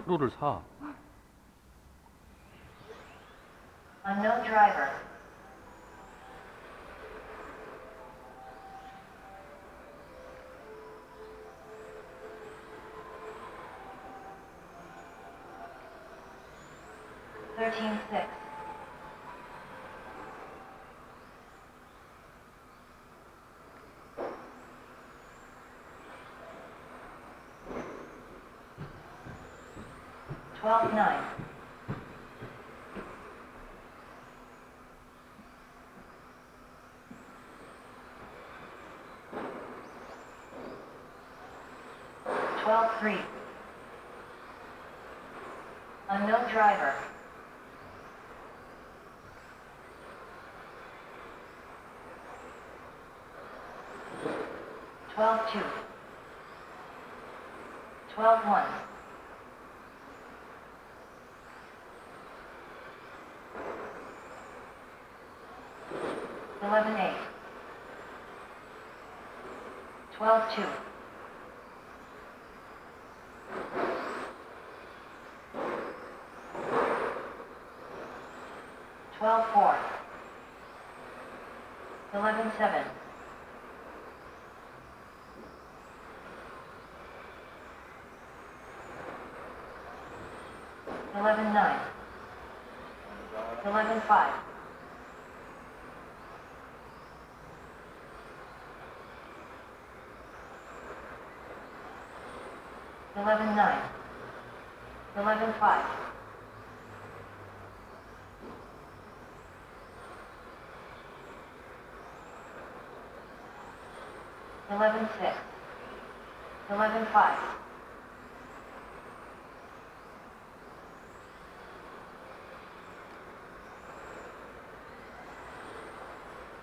프로를 사. Unknown driver. Thirteen six. Twelve nine. Twelve three. Unknown driver. 12-2. 12-1. 11-8. 12-2. 12-4. 11-7. 11-9. 11-5. 11-9. 11-5. 11-6. 11-5.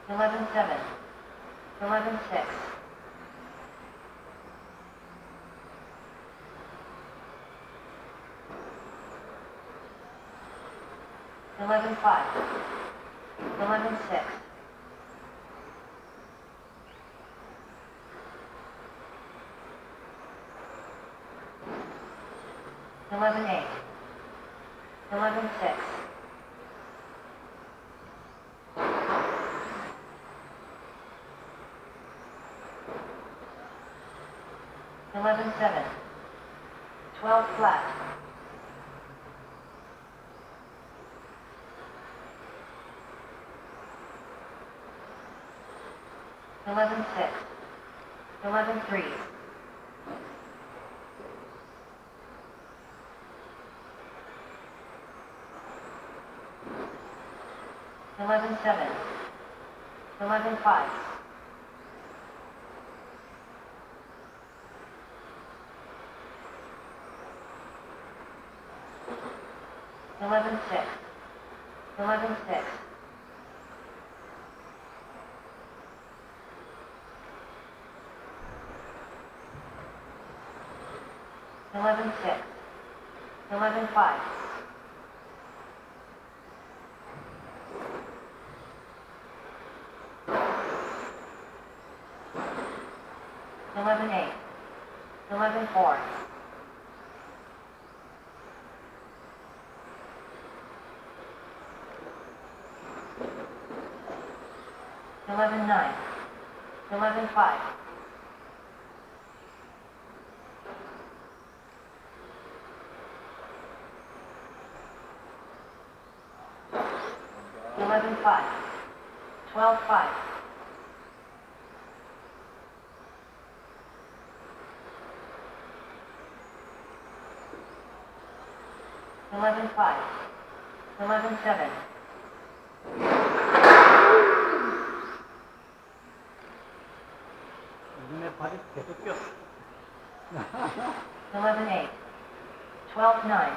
11-7. 11-6. 11-5. 11-6. 11-8. 11-6. 11-7. 12 flat. 11-6. 11-3. 11-7. 11-5. 11-6. 11-6. 11-6. 11-5. 11-8. 11-4. 11-9. 11-5. 11-5. 12-5. 11-5. 11-7. 눈에 발이 계속 꼈어. 11-8. 12-9.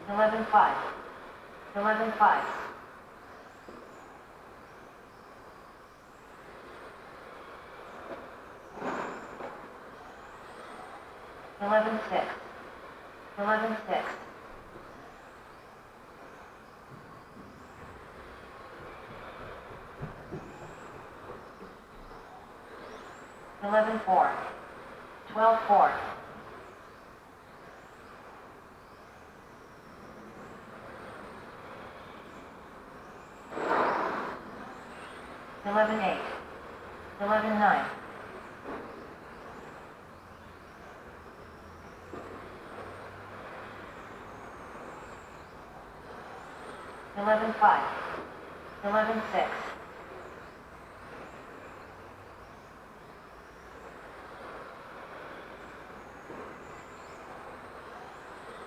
11-5. 11-5. 11-6. 11-6. 11-7. 11-4. 12-4. 11-8. 11-9. 11-5. 11-6.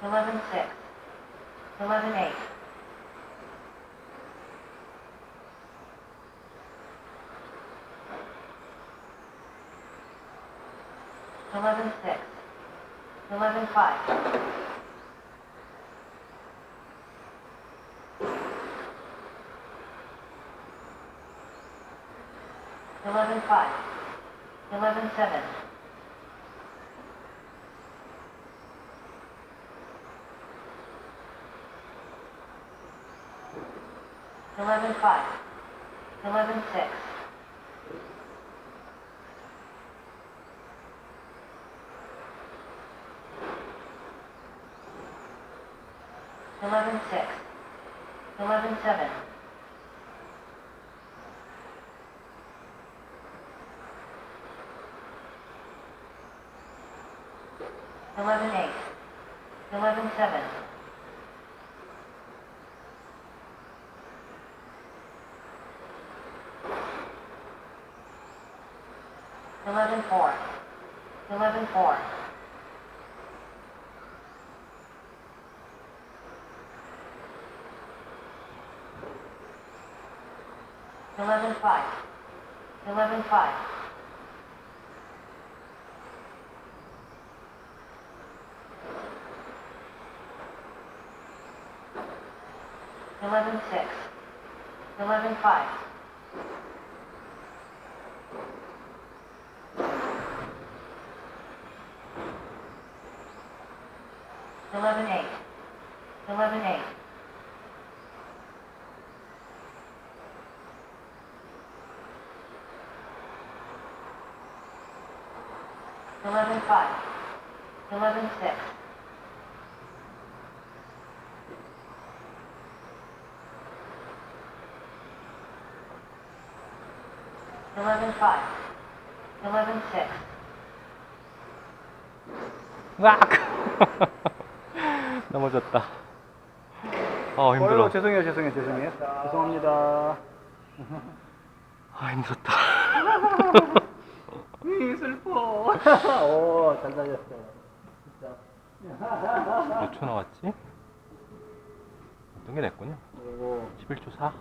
11-6. 11-8. 11-6. 11-5. 11-5. 11-7. 11-5. 11-6. 11-6. 11-7. 11-8. 11-7. 11-4. 11-4. 11-5. 11-5. 11-6. 11-5. 11-8. 11-8. 11-5. 11-6. 11-5. 11-6. 으악! 넘어졌다. 힘들어. 죄송해요. 죄송합니다. 힘들었다. 슬퍼. 오, 잘 살렸어. 진짜. 몇 초 나왔지? 어떤 게 냈군요. 오. 11초 4?